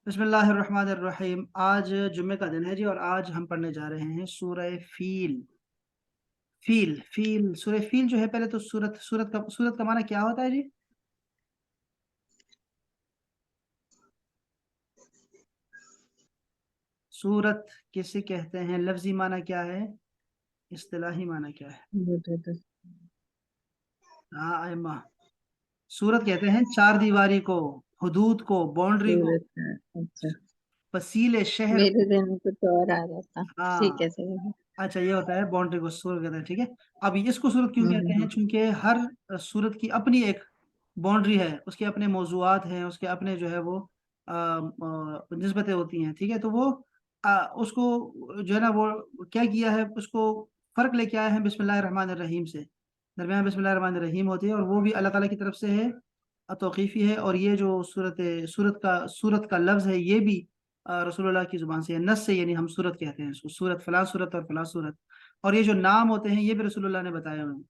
बिस्मिल्लाहिर्रहमानिर्रहीम। आज जुम्मे का दिन है जी, और आज हम पढ़ने जा रहे हैं सूरह फील। फील सूरह फील जो है, पहले तो सूरत का माना क्या होता है जी? सूरत किसे कहते हैं? लफ्जी माना क्या है? इस्तिलाही माना क्या है? Bluetooth. हाँ अम्मा, सूरत कहते हैं चार दीवारी को, हुदूद को, बाउंड्री को, सूरत है, अच्छा। फसीले शहर मेरे को। दिन में कुछ और आ रहा था। ठीक हाँ, है, सही है। अच्छा, ये होता है बाउंड्री को सूरत कहते हैं, ठीक है। अब इसको सूरत क्यों कहते हैं? हम्म। चूंकि हर सूरत की अपनी एक बाउंड्री है, उसके अपने मौजूआत हैं, उसके अपने जो है वो निस्बतें होती हैं, ठीक है। तो वो उसको जो है ना, वो क्या किया है, उसको फर्क लेके आए हैं बिस्मिल्लाहिर्रहमानिर्रहीम से। दरमियान बिस्मिल्लाहिर्रहमानिर्रहीम होती है, और वो भी अल्लाह ताला की तरफ से है, तौक़ीफ़ी है। और ये जो सूरत का लफ्ज़ है, ये भी रसूलुल्लाह की ज़ुबान से है, नस से, यानी हम सूरत कहते हैं इसको, सूरत फला सूरत और फला सूरत। और ये जो नाम होते हैं, ये भी रसूलुल्लाह ने बताए हुए हैं,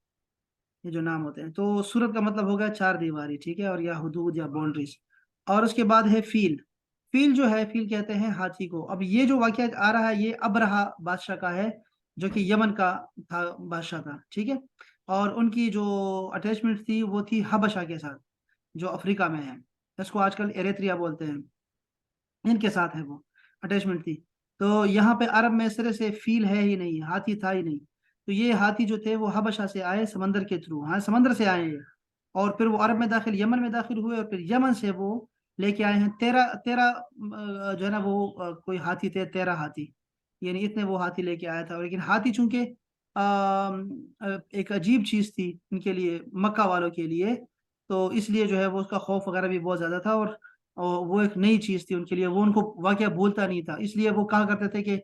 ये जो नाम होते हैं। तो सूरत का मतलब होगा चार दीवारी, ठीक है, और या हुदूद या बाउंड्रीज। और उसके बाद है फील। फील जो है, फील कहते हैं हाथी को। अब ये जो वाक़या आ रहा है, ये अबरहा बादशाह का है, जो कि यमन का था, बादशाह था, ठीक है। और उनकी जो अटैचमेंट थी, वो थी हबशा के साथ, जो अफ्रीका में है। इसको आजकल एरित्रिया बोलते हैं, इनके साथ है वो अटैचमेंट थी। तो यहाँ पे अरब में इस तरह से फील है ही नहीं, हाथी था ही नहीं। तो ये हाथी जो थे, वो हबशा से आए समंदर के थ्रू, हाँ समंदर से आए ये। और फिर वो अरब में दाखिल, यमन में दाखिल हुए, और फिर यमन से वो लेके आए हैं तेरह तेरह जो है ना वो कोई हाथी थे, 13 हाथी, यानी इतने वो हाथी लेके आया था। लेकिन हाथी चूंकि एक अजीब चीज थी इनके लिए, मक्का वालों के लिए, तो इसलिए जो है वो उसका खौफ वगैरह भी बहुत ज्यादा था। और वो एक नई चीज थी उनके लिए, वो उनको वाकया भूलता नहीं था। इसलिए वो कहा करते थे कि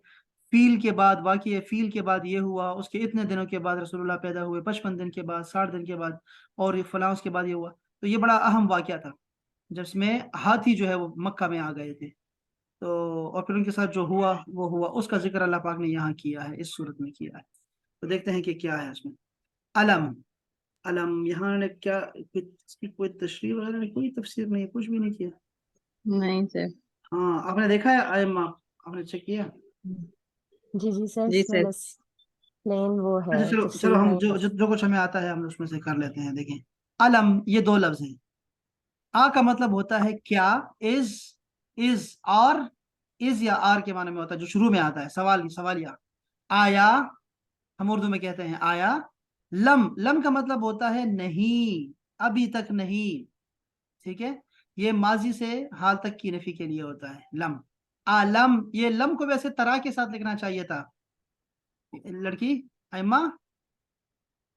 फील के बाद वाकई, फील के बाद ये हुआ, उसके इतने दिनों के बाद रसूलुल्लाह पैदा हुए, 55 दिन के बाद, 60 दिन के बाद, और ये फलां उसके बाद ये हुआ। तो ये बड़ा अहम वाकया था, जिसमें हाथी जो है वो मक्का में आ गए थे। तो और फिर उनके साथ जो हुआ वो हुआ, उसका जिक्र अल्लाह पाक ने यहाँ किया है, इस सूरत में किया है। तो देखते हैं कि क्या है उसमें। अलम। अलम यहाँ ने क्या, इसकी कोई तशरीह वगैरह नहीं, कोई तफसीर नहीं, कुछ भी नहीं किया। नहीं सर। हाँ, आपने देखा है आयम्मा? आपने चेक किया? जी जी सर, जी इसमें सर। बस प्लेन वो है, अच्छा, चलो चलो, तफसीर हम है जो जो, बस। जो कुछ हमें आता है हम उसमें से कर लेते हैं। देखें, अलम ये दो लफ्ज हैं। आ का मतलब होता है क्या, इज, और इज या आर के माने में होता है, जो शुरू में आता है, सवालिया। आया, हम उर्दू में कहते हैं आया। लम, लम का मतलब होता है नहीं, अभी तक नहीं, ठीक है। ये माजी से हाल तक की नफी के लिए होता है लम। आलम, ये लम को वैसे तरा के साथ लिखना चाहिए था लड़की अम्मा।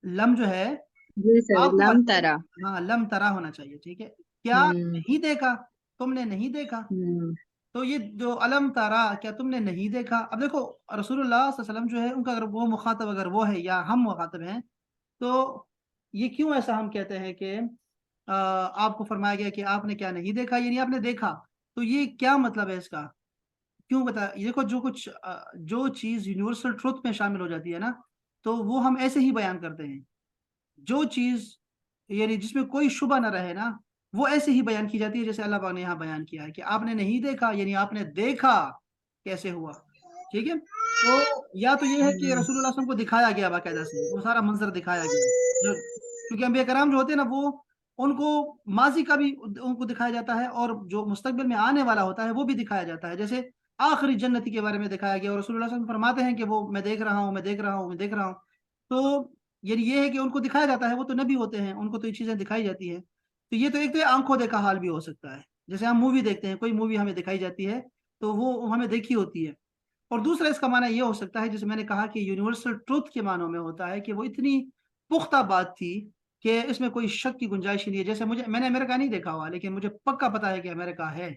लम जो है, जी सर, आपको लम पता है, तरा। हाँ लम तरा होना चाहिए, ठीक है। क्या हम्म। नहीं देखा, तुमने नहीं देखा। हम्म। तो ये जो अलम तारा, क्या तुमने नहीं देखा। अब देखो, रसूलुल्लाह सल्लल्लाहु अलैहि वसल्लम जो है, उनका अगर वो मुखातब अगर वो है या हम मुखातब हैं, तो ये क्यों ऐसा हम कहते हैं कि आपको फरमाया गया कि आपने क्या नहीं देखा, यानी आपने देखा। तो ये क्या मतलब है इसका? क्यों बता, ये देखो, जो कुछ जो चीज यूनिवर्सल ट्रुथ में शामिल हो जाती है ना, तो वो हम ऐसे ही बयान करते हैं। जो चीज यानी जिसमें कोई शुबा ना रहे ना, वो ऐसे ही बयान की जाती है, जैसे अल्लाह पाक ने यहाँ बयान किया है कि आपने नहीं देखा, यानी आपने देखा कैसे हुआ, ठीक है। तो या तो ये है कि रसूलुल्लाह सल्लल्लाहु अलैहि वसल्लम को दिखाया गया, बाकायदा से वो सारा मंजर दिखाया गया, जो क्योंकि अंबिया कराम जो होते हैं ना, वो उनको माजी का भी उनको दिखाया जाता है, और जो मुस्तकबिल में आने वाला होता है वो भी दिखाया जाता है। जैसे आखिरी जन्नती के बारे में दिखाया गया, और रसूलुल्लाह सल्लल्लाहु अलैहि वसल्लम फरमाते हैं कि वो मैं देख रहा हूँ, मैं देख रहा हूँ, मैं देख रहा हूँ। तो ये है कि उनको दिखाया जाता है, वो तो नबी होते हैं, उनको तो ये चीजें दिखाई जाती है। तो ये तो एक तो ये आंखों देखा हाल भी हो सकता है, जैसे हम मूवी देखते हैं, कोई मूवी हमें दिखाई जाती है, तो वो हमें देखी होती है। और दूसरा इसका माना ये हो सकता है, जैसे मैंने कहा कि यूनिवर्सल ट्रुथ के मानों में होता है कि वो इतनी पुख्ता बात थी कि इसमें कोई शक की गुंजाइश ही नहीं है। जैसे मैंने अमेरिका नहीं देखा हुआ, लेकिन मुझे पक्का पता है कि अमेरिका है,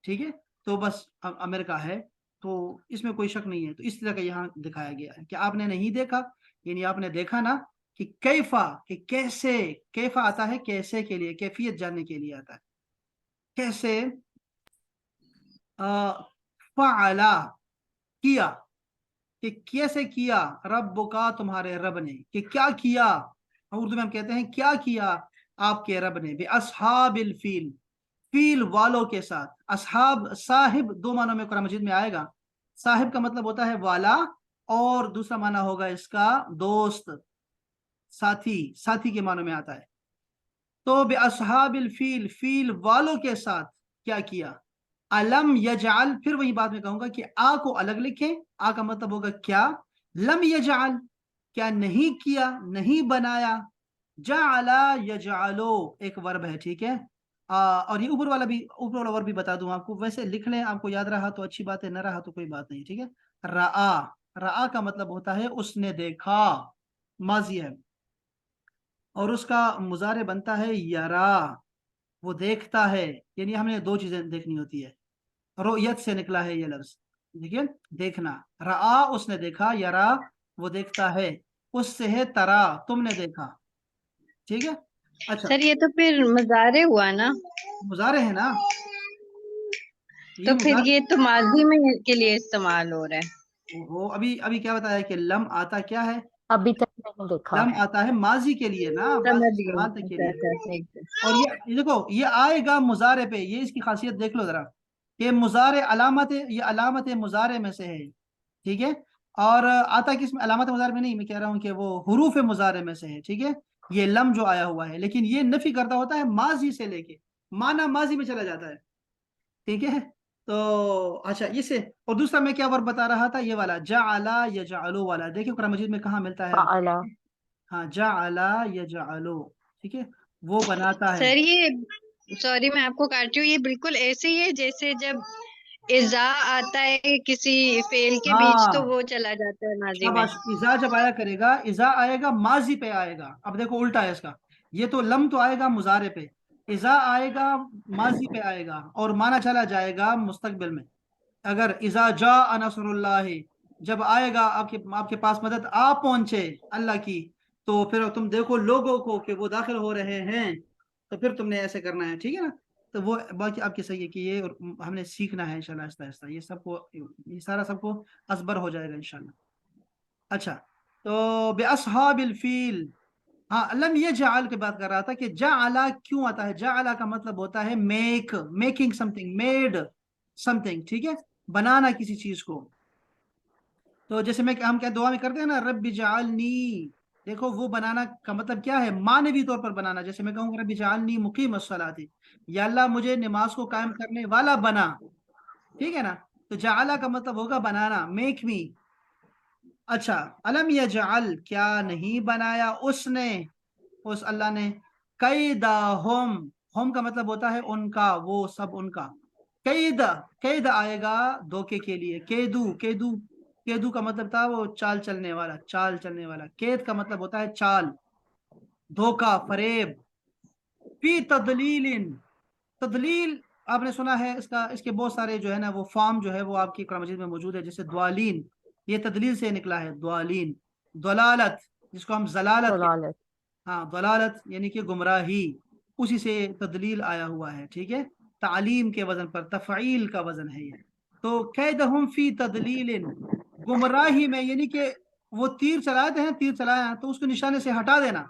ठीक है। तो बस अमेरिका है, तो इसमें कोई शक नहीं है। तो इस तरह का यहाँ दिखाया गया है कि आपने नहीं देखा, यानी आपने देखा ना, कि कैफा, कि कैसे। कैफा आता है कैसे के लिए, कैफियत जानने के लिए आता है, कैसे। फ़अला, किया, कि कैसे किया, रब का, तुम्हारे रब ने, कि क्या किया। उर्दू में हम कहते हैं क्या किया आपके रब ने, बे असहाबिल फील, فیل والوں کے ساتھ. اصحاب صاحب دو معنوں میں قرآن مجید میں آئے گا. صاحب کا مطلب ہوتا ہے والا, اور دوسرا معنی ہوگا اس کا دوست, ساتھی, ساتھی کے معنوں میں آتا ہے. تو بے اصحاب الفیل, فیل والوں کے ساتھ کیا کیا. علم یجعل, پھر وہی بات میں کہوں گا کہ آ کو الگ لکھیں. آ کا مطلب ہوگا کیا. لم یجعل, کیا نہیں کیا, نہیں بنایا. جعل یجعلو ایک ورب ہے, ٹھیک ہے. اور یہ اوپر والا بھی, اوپر والا ورب بھی بتا دوں آپ کو, ویسے لکھ لیں, آپ کو یاد رہا تو اچھی بات ہے, نہ رہا تو کوئی بات نہیں, ٹھیک ہے. رآ, رآ کا مطلب ہوتا ہے اس نے دیکھا, ماضی ہے. اور اس کا مضارع بنتا ہے یرا, وہ دیکھتا ہے. یعنی ہم نے دو چیزیں دیکھنی ہوتی ہے, رؤیت سے نکلا ہے یہ لفظ, دیکھیے دیکھنا. رآ اس نے دیکھا, یرا وہ دیکھتا ہے, اس سے ہے ترا تم نے دیکھا, ٹھیک ہے. اچھا سر یہ تو پھر مضارع ہوا نا, مضارع ہے نا, تو یہ پھر مضارع. یہ تو ماضی میں کے لیے استعمال ہو رہا ہے. وہ ابھی کیا بتایا کہ لم آتا کیا ہے, ابھی تک نہیں دیکھا. لم آتا ہے ماضی کے لیے نا, ماضی سمجھ سے گئی. حال تک کے اچھا لیے. اچھا ٹھیک ہے. اور یہ دیکھو, یہ آئے گا مضارع پہ, یہ اس کی خاصیت دیکھ لو ذرا, یہ مضارع علامت, یہ علامت مضارع میں سے ہے, ٹھیک ہے. اور آتا کس میں, علامت مضارع میں نہیں, میں کہہ رہا ہوں کہ وہ حروف مضارع میں سے ہے, ٹھیک ہے. یہ لم جو آیا ہوا ہے, لیکن یہ نفی کرتا ہوتا ہے ماضی سے لے کے, معنی ماضی میں چلا جاتا ہے, ٹھیک ہے. تو اچھا اسے, اور دوسرا میں کیا ورب بتا رہا تھا, یہ والا جعل یجعلو والا, دیکھیں قرآن مجید میں کہاں ملتا ہے آپ کو. فعلا. ہاں جعل یجعلو, ٹھیک ہے, وہ بناتا ہے. سر یہ سوری میں آپ کو کاٹتی ہوں, یہ بالکل ایسے ہی ہے جیسے جب اذا آتا ہے کسی فعل کے بیچ ہاں تو وہ چلا جاتا ہے ماضی میں. شاباش, اذا جب آیا کرے گا, اذا آئے گا ماضی پہ آئے گا. اب دیکھو الٹا ہے اس کا, یہ تو لم تو آئے گا مضارع پہ, اذا آئے گا ماضی پہ آئے گا, اور مانا چلا جائے گا مستقبل میں. اگر اذا جاء نصر اللہ, جب آئے گا آپ کے پاس مدد آ پہنچے اللہ کی, تو پھر تم دیکھو لوگوں کو کہ وہ داخل ہو رہے ہیں, تو پھر تم نے ایسے کرنا ہے, ٹھیک ہے نا. تو وہ باقی آپ کی صحیح ہے کہ یہ ہم نے سیکھنا ہے انشاءاللہ آہستہ آہستہ, یہ سب کو, یہ سارا سب کو ازبر ہو جائے گا انشاءاللہ. اچھا, تو بے اصحاب الفیل, ہاں لم یجعل کی بات کر رہا تھا کہ جعل کیوں آتا ہے. جعل کا مطلب ہوتا ہے make, making some thing, made some thing, ٹھیک ہے, بنانا کسی چیز کو. تو جیسے ہم کیا دعا میں کرتے ہیں نا, رب جعلنی, دیکھو وہ بنانا کا مطلب کیا ہے, معنوی طور پر بنانا. جیسے میں کہوں گا رب جعلنی مقیم الصلاۃ, یا اللہ مجھے نماز کو قائم کرنے والا بنا, ٹھیک ہے نا. تو جعل کا مطلب ہوگا بنانا, میک می. اچھا, علم یجعل, کیا نہیں بنایا اس نے, اس اللہ نے, کیدہم, ہم کا مطلب ہوتا ہے ان کا, وہ سب ان کا. قید, قید آئے گا دھوکے کے لیے, کیدو, کیدو, کیدو کا مطلب تھا وہ چال چلنے والا, چال چلنے والا. قید کا مطلب ہوتا ہے چال, دھوکا, فریب. فی تدلیل, تدلیل آپ نے سنا ہے, اس کے بہت سارے جو ہے نا وہ فارم جو ہے وہ آپ کی قرآن مجید میں موجود ہے. جیسے دوالین, یہ تدلیل سے نکلا ہے, دوالین. دلالت, جس کو ہم ضلالت کہتے ہیں, ضلالت. ہاں ضلالت یعنی کہ گمراہی, اسی سے تدلیل آیا ہوا ہے, ٹھیک ہے. تعلیم کے وزن پر, تفعیل کا وزن ہے یہ. تو قیدہم فی تدلیل, گمراہی میں, یعنی کہ وہ تیر چلاتے ہیں, تیر چلایا ہیں تو اس کو نشانے سے ہٹا دینا,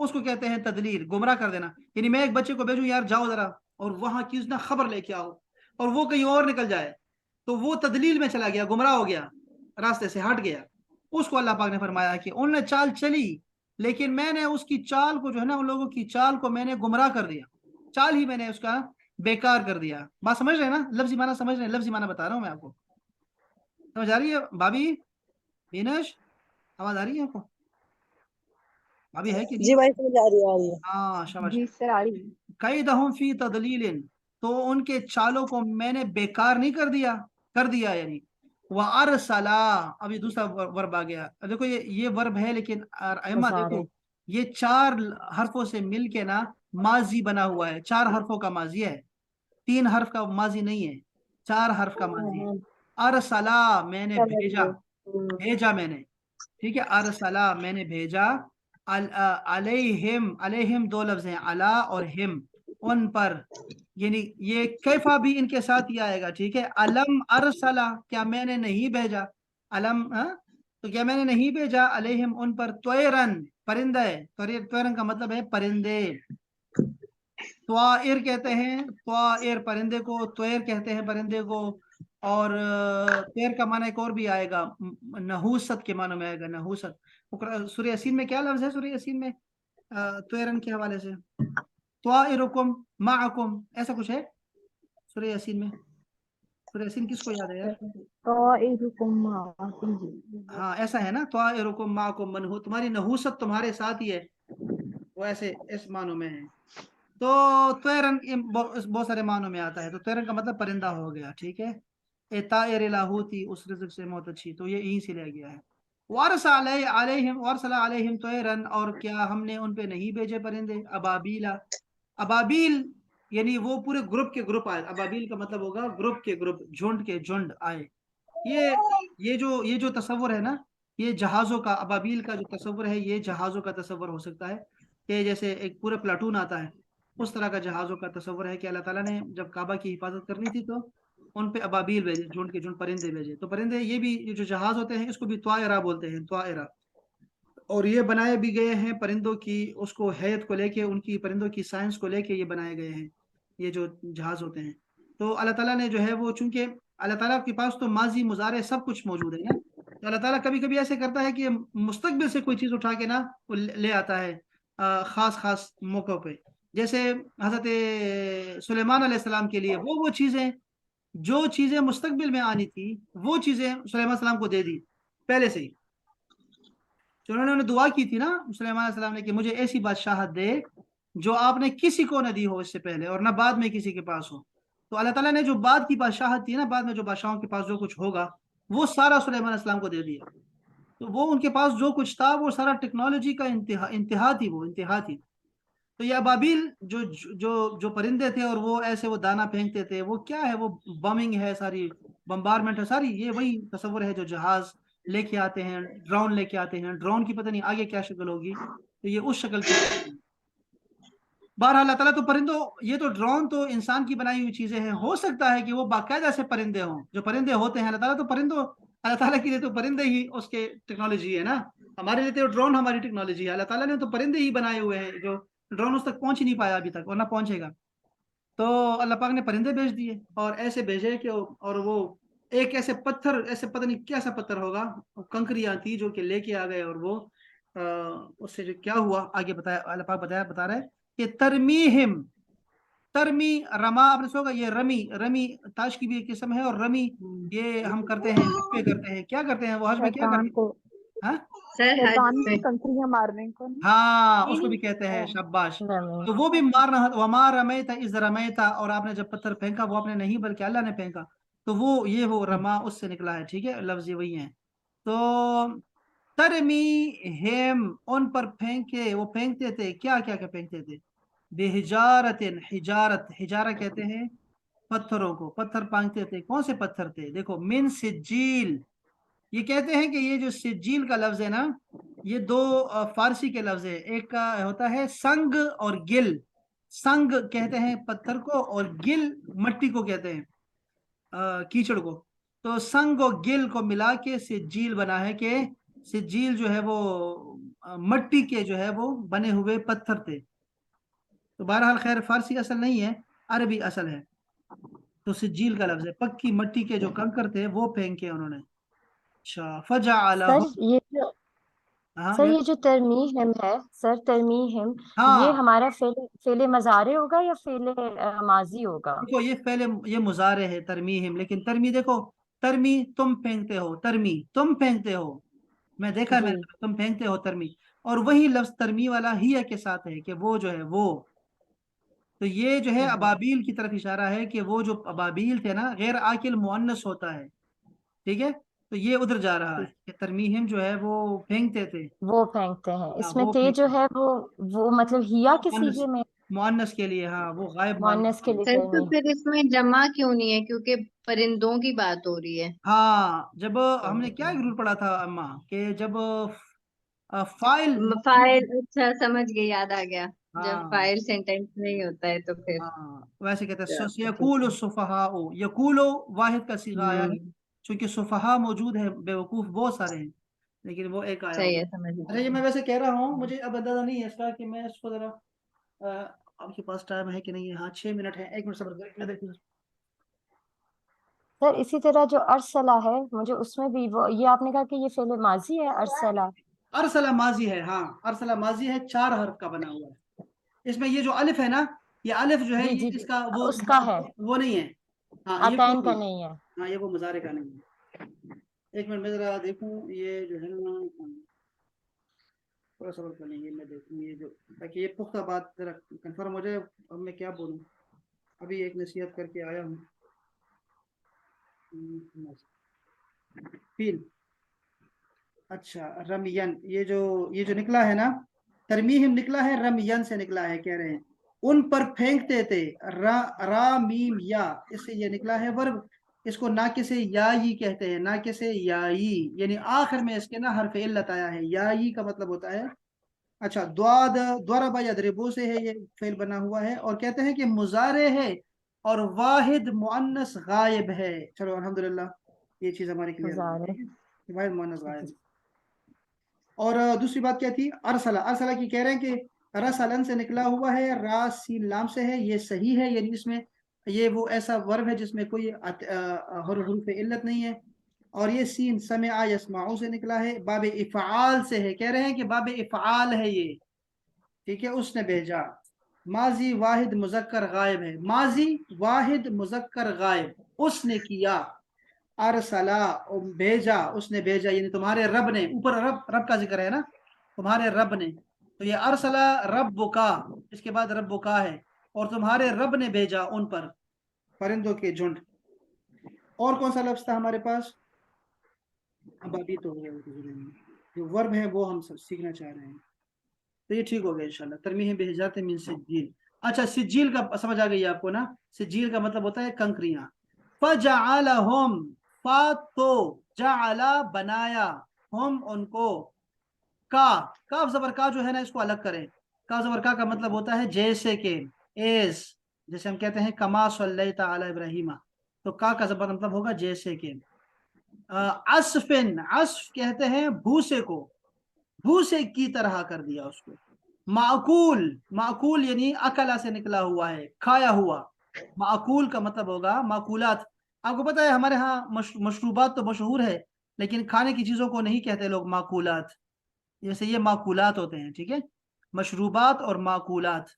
اس کو کہتے ہیں تدلیل, گمراہ کر دینا. یعنی میں ایک بچے کو بھیجوں, یار جاؤ ذرا اور وہاں کی اس نے خبر لے کے آؤ, اور وہ کہیں اور نکل جائے, تو وہ تدلیل میں چلا گیا, گمراہ ہو گیا, راستے سے ہٹ گیا. اس کو اللہ پاک نے فرمایا کہ انہوں نے چال چلی, لیکن میں نے اس کی چال کو جو ہے نا, ان لوگوں کی چال کو میں نے گمراہ کر دیا, چال ہی میں نے اس کا بیکار کر دیا. بات سمجھ رہے ہیں نا, لفظی معنی سمجھ رہے ہیں, لفظی معنی بتا رہا ہوں میں آپ کو. سمجھ آ رہی ہے بھابھی, بینش, آواز آ رہی ہے آپ کو, بھابھی ہے کہ نہیں؟ جی بھائی سمجھ آ رہی ہے, آ رہی ہے. ہاں شاباش. جی سر آ رہی ہے. قیدہم فی تدلیل, تو ان کے چالوں کو میں نے بیکار نہیں کر دیا یعنی. وَأَرْسَلَا, ابھی دوسرا ورب آ گیا. دیکھو یہ ورب ہے, لیکن ائمہ مضارع. دیکھو یہ 4 حرفوں سے مل کے نا ماضی بنا ہوا ہے, 4 حرفوں کا ماضی ہے, 3 حرف کا ماضی نہیں ہے, 4 حرف کا ماضی ہے. ارسلا, میں نے سمجھ بھیجا, گئی. بھیجا میں نے, ٹھیک ہے. ارسلا, میں نے بھیجا. علیہم, علیہم 2 لفظ ہیں, علا اور ہم, ان پر. یعنی یہ کیفا بھی ان کے ساتھ ہی آئے گا, ٹھیک ہے. علم ارسلا, کیا میں نے نہیں بھیجا, علم, تو کیا میں نے نہیں بھیجا, علیہم ان پر, طیرن, پرندہ ہے. طیرن کا مطلب ہے پرندے, त्वाइर कहते हैं, त्वाइर परिंदे को, त्वैर कहते हैं परिंदे को। और त्वैर का माना एक और भी आएगा, नहूसत के मानों में आएगा, नहूसत। सूरह यासीन में क्या लफ्ज है, सूरह यासीन में त्वैरन के हवाले से? त्वाइरुकुम माअकुम, ऐसा कुछ है सूरह यासीन में। सूरह यासीन किसको याद है यार? طائركم معكم जी। हाँ ऐसा है ना, त्वाइरुकुम माअकुम मनहू, तुम्हारी नहूसत तुम्हारे साथ ही है, वो ऐसे इस मानों में है। तो तैरन बहुत सारे मानों में आता है। तो तैरन का मतलब परिंदा हो गया, ठीक है। ए तायर लाहूती, उस रिज़्क़ से मौत अच्छी, तो ये यहीं से लिया गया है। वारसला अलैहिम तैरन, और क्या हमने उन पे नहीं भेजे परिंदे, अबाबीला। अबाबील यानी वो पूरे ग्रुप के ग्रुप आए, अबाबील का मतलब होगा ग्रुप के ग्रुप, झुंड के झुंड आए। ये ये जो तस्वुर है ना, ये जहाज़ों का, अबाबील का जो तस्वुर है, ये जहाज़ों का तस्वुर हो सकता है कि जैसे एक पूरा प्लाटून आता है, उस तरह का जहाज़ों का तस्वुर है कि अल्लाह ताला ने जब काबा की हिफाजत करनी थी तो उन पे अबाबील भेजे, झुंड के झुंड परिंदे भेजे। तो परिंदे ये भी, ये जो जहाज़ होते हैं इसको भी त्वाइरा बोलते हैं, त्वाइरा। और ये बनाए भी गए हैं परिंदों की, उसको हैयत को लेके, उनकी परिंदों की साइंस को लेके ये बनाए गए हैं, ये जो जहाज होते हैं। तो अल्लाह ताला ने जो है वो, चूंकि अल्लाह ताला के पास तो माजी मुजारे सब कुछ मौजूद है ना, तो अल्लाह ताला कभी कभी ऐसे करता है कि मुस्तकबिल से कोई चीज़ उठा के ना वो ले आता है ख़ास ख़ास मौक़ों पे। जैसे हज़रत सुलेमान अलैहिस्सलाम के लिए वो चीज़ें, जो चीज़ें मुस्तकबिल में आनी थी, वो चीज़ें सुलेमान सलाम को दे दी पहले से ही। जो उन्होंने दुआ की थी ना सुलेमान सलाम ने कि मुझे ऐसी बादशाहत दे जो आपने किसी को न दी हो इससे पहले और न बाद में किसी के पास हो। तो अल्लाह ताला ने जो बाद की बादशाहत थी ना, बाद में जो बादशाहों के पास जो कुछ होगा, वो सारा सुलेमान सलाम को दे दिया। तो वो उनके पास जो कुछ था वो सारा टेक्नोलॉजी का इंतहा इंतहा थी, वो इंतहा थी। तो ये अबाबिल जो जो जो परिंदे थे और वो ऐसे वो दाना फेंकते थे, वो क्या है, वो बमिंग है सारी, बम्बारमेंट है सारी, ये वही तस्वर है जो जहाज लेके आते हैं, ड्रोन लेके आते हैं। ड्रोन की पता नहीं आगे क्या शक्ल होगी, तो ये उस शक्ल की है। बहरहाल अल्लाह ताला तो परिंदों, ये तो ड्रोन तो इंसान की बनाई हुई चीजें हैं, हो सकता है कि वो बाकायदा से परिंदे हों, जो परिंदे होते हैं अल्लाह ताला तो परिंदों, अल्लाह ताला के लिए तो परिंदे ही उसके टेक्नोलॉजी है ना। हमारे लिए तो ड्रोन हमारी टेक्नोलॉजी है, अल्लाह ताला ने तो परिंदे ही बनाए हुए हैं, जो ड्रोन उस तक पहुंच ही नहीं पाया अभी तक, और ना पहुंचेगा। तो अल्लाह पाक ने परिंदे भेज दिए, और ऐसे भेजे कि, और वो एक ऐसे पत्थर, ऐसे पता नहीं कैसा पत्थर होगा, कंकरियां थी जो कि लेके आ गए, और वो उससे जो क्या हुआ आगे बताया, अल्लाह पाक बता रहा है कि तरमीहिम, तरमी, रमा आपने सोगा, ये रमी, रमी ताश की भी एक किस्म है, और रमी ये हम करते हैं हज पे, करते हैं, क्या करते हैं वो हज में, क्या शैतान करते को, हैं? हाँ सर हज शैतान पे। में कंकरियां मारने को ना। हाँ, उसको भी कहते हैं, शाबाश। रमी। तो वो भी मारना, वमा रमैता इज़ रमैता, और आपने जब पत्थर फेंका, वो आपने नहीं बल्कि अल्लाह ने फेंका। तो वो ये वो रमा उससे निकला है, ठीक है, लफ्ज ये वही है। तो तरमी हेम, उन पर फेंके, वो फेंकते थे, क्या क्या क्या फेंकते थे, बेहिजारतिन, हिजारत, हिजारा कहते हैं पत्थरों को, पत्थर फेंकते थे। कौन से पत्थर थे, देखो, मिन सिज्जील, ये कहते हैं कि ये जो सिज्जील का लफ्ज है ना, ये दो फारसी के लफ्ज है, एक का होता है संग और गिल। संग कहते हैं पत्थर को, और गिल मट्टी को कहते हैं, कीचड़ को। तो संग और गिल को मिला के सिज्जील बना है, कि सिज्जील जो है वो मट्टी के जो है वो बने हुए पत्थर थे। तो बहरहाल खैर, फारसी असल नहीं है, अरबी असल है। तो सिज्जील का लफ्ज है, पक्की मट्टी के जो कंकर थे वो फेंके उन्होंने। अच्छा, सर फजअलहु, ये जो हाँ सर ये, ये जो तरमीहिम है, सर तरमीहिम, ये हाँ हमारा फेले फेले मजारे होगा या फेले माजी होगा? देखो, ये पहले ये मुजारे है तरमीहिम, लेकिन तरमी देखो, तरमी तुम फेंकते हो, तरमी तुम फेंकते हो, मैं देखा है जी। मैंने, तुम फेंकते हो तरमी। और वही लफ्ज तरमी वाला ही है के साथ है, कि वो जो है वो, तो ये जो है जी। अबाबील की तरफ इशारा है, कि वो जो अबाबील थे ना, गैर आकिल मुअन्नस होता है, ठीक है। तो ये उधर जा रहा है ठीक। कि तरमीहिम जो है वो फेंकते थे। वो फेंकते हैं, हाँ इसमें वो ते जो फेंकते, है वो मतलब हिया के मुअन्नस, सीगे में, मुअन्नस के लिए, हाँ वो गायब मुअन्नस मुअन्नस के के लिए। लिए सर तो तरमीह। फिर इसमें जमा क्यों नहीं है, क्योंकि परिंदों की बात हो रही है। हाँ, जब हमने क्या एक रूल पढ़ा था अम्मा, कि जब फाइल फाइल, अच्छा समझ गई, याद आ गया। जब हाँ फाइल सेंटेंस नहीं होता है तो फिर। हाँ, वैसे कहते हैं अच्छा, ठीक यकूल है। सुफहाओ, यकूलो वाहिद का सीगा आया है, हम्म। चूंकि सुफहा मौजूद है, बेवकूफ बहुत सारे हैं, लेकिन वो एक आया सही हुआ। है, समझ अच्छा, ये गई। मैं वैसे कह रहा हूँ, मुझे अब अंदाजा नहीं है इसका, कि मैं इसको जरा آپ کے پاس ٹائم ہے کہ نہیں ہے؟ ہاں 6 منٹ ہے، 1 منٹ صبر کریں، میں دیکھوں۔ سر اسی طرح جو ارسلہ ہے مجھے اس میں بھی وہ یہ آپ نے کہا کہ یہ فعل ماضی ہے ارسلہ. ارسلہ ماضی ہے، ہاں ارسلہ ماضی ہے، 4 حرف کا بنا ہوا ہے۔ اس میں یہ جو الف ہے نا، یہ الف جو ہے جی یہ جی اس کا اس کا ہے، وہ نہیں ہے، ہاں یہ عطین کا وہ نہیں ہے. ہاں یہ وہ مضارع کا نہیں ہے۔ 1 منٹ میں ذرا دیکھوں، یہ جو ہے نا تھوڑا صبر کر لیں گے، میں دیکھوں یہ جو، تاکہ یہ پختہ بات ذرا کنفرم ہو جائے۔ اب میں کیا بولوں، ابھی ایک نصیحت کر کے آیا ہوں۔ فیل، اچھا رمین، یہ جو نکلا ہے نا، ترمیم نکلا ہے، رمین سے نکلا ہے، کہہ رہے ہیں ان پر پھینکتے تھے، را میم یا، اس سے یہ نکلا ہے ورب، اس کو ناقص یائی کہتے ہیں، ناقص یائی، یعنی آخر میں اس کے نا حرف علت آیا ہے، یائی کا مطلب ہوتا ہے۔ اچھا دواد ضرب یضربو سے ہے یہ فعل بنا ہوا ہے، اور کہتے ہیں کہ مضارع ہے اور واحد مؤنث غائب ہے۔ چلو الحمدللہ یہ چیز ہماری کلیئر ہو مضارع. گئی، واحد مؤنث غائب ہے۔ اور دوسری بات کیا تھی، ارسلہ، ارسلہ کی کہہ رہے ہیں کہ رسلن سے نکلا ہوا ہے، را سین لام سے ہے، یہ صحیح ہے، یعنی اس میں یہ وہ ایسا ورب ہے جس میں کوئی حروف علت نہیں ہے، اور یہ سین سمع یسمعو سے نکلا ہے، باب افعال سے ہے، کہہ رہے ہیں کہ باب افعال ہے یہ، ٹھیک ہے، اس نے بھیجا۔ ماضی واحد مذکر غائب ہے، ماضی واحد مذکر غائب، اس نے کیا، ارسلا بھیجا، اس نے بھیجا، یعنی تمہارے رب نے، اوپر رب کا ذکر ہے نا، تمہارے رب نے، تو یہ ارسلا رب کا، اس کے بعد رب کا ہے، اور تمہارے رب نے بھیجا ان پر پرندوں کے جھنڈ۔ اور کون سا لفظ تھا ہمارے پاس، اب ابھی تو ہو گیا، جو ورب ہے وہ ہم سب سیکھنا چاہ رہے ہیں، تو یہ ٹھیک ہو گیا انشاءاللہ، ترمیہ بہجات من سجیل۔ اچھا سجیل کا سمجھ آ گئی آپ کو نا، سجیل کا مطلب ہوتا ہے کنکریاں۔ فجعلہم، فا تو، جعل بنایا، ہم ان کو، کا، کاف زبر کا جو ہے نا اس کو الگ کریں، کا زبر کا مطلب ہوتا ہے جیسے کہ، ایز، جیسے ہم کہتے ہیں کما صلیت علی ابراہیم، تو کا زبر مطلب ہوگا جیسے کہ۔ عصفن، عصف کہتے ہیں بھوسے کو، بھوسے کی طرح کر دیا اس کو۔ معقول، معقول یعنی اکلا سے نکلا ہوا ہے، کھایا ہوا، معقول کا مطلب ہوگا معقولات۔ آپ کو پتا ہے ہمارے ہاں مشروبات تو مشہور ہے، لیکن کھانے کی چیزوں کو نہیں کہتے لوگ معقولات، جیسے یہ معقولات ہوتے ہیں، ٹھیک ہے، مشروبات اور معقولات،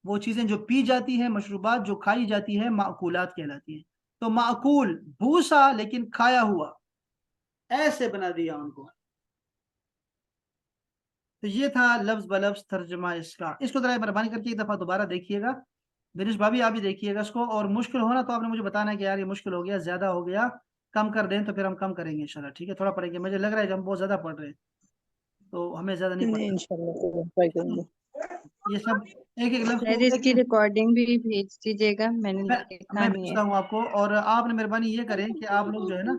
وہ چیزیں جو پی جاتی ہیں، مشروبات جو کھائی جاتی ہے معقولات کہلاتی ہیں۔ تو معقول بھوسا لیکن کھایا ہوا، ایسے بنا دیا ان کو۔ تو یہ تھا لفظ بلفظ ترجمہ اس کا، اس کو ذرا مہربانی کر کے ایک دفعہ دوبارہ دیکھیے گا، دنیش بھابھی آپ بھی دیکھیے گا اس کو، اور مشکل ہونا تو آپ نے مجھے بتانا ہے کہ یار یہ مشکل ہو گیا، زیادہ ہو گیا، کم کر دیں تو پھر ہم کم کریں گے انشاءاللہ، ٹھیک ہے، تھوڑا پڑھیں گے، مجھے لگ رہا ہے کہ ہم بہت زیادہ پڑھ رہے ہیں، تو ہمیں زیادہ نہیں پڑھنا، انشاءاللہ ٹرائی کریں گے۔ یہ سب ایک ایک لفظ کو سر اس کی ریکارڈنگ بھی بھیج دیجیے گا، میں نے دیکھا میں نہیں ہے۔ بھیجتا ہوں آپ کو، اور آپ نے مہربانی یہ کریں کہ آپ لوگ جو ہے نا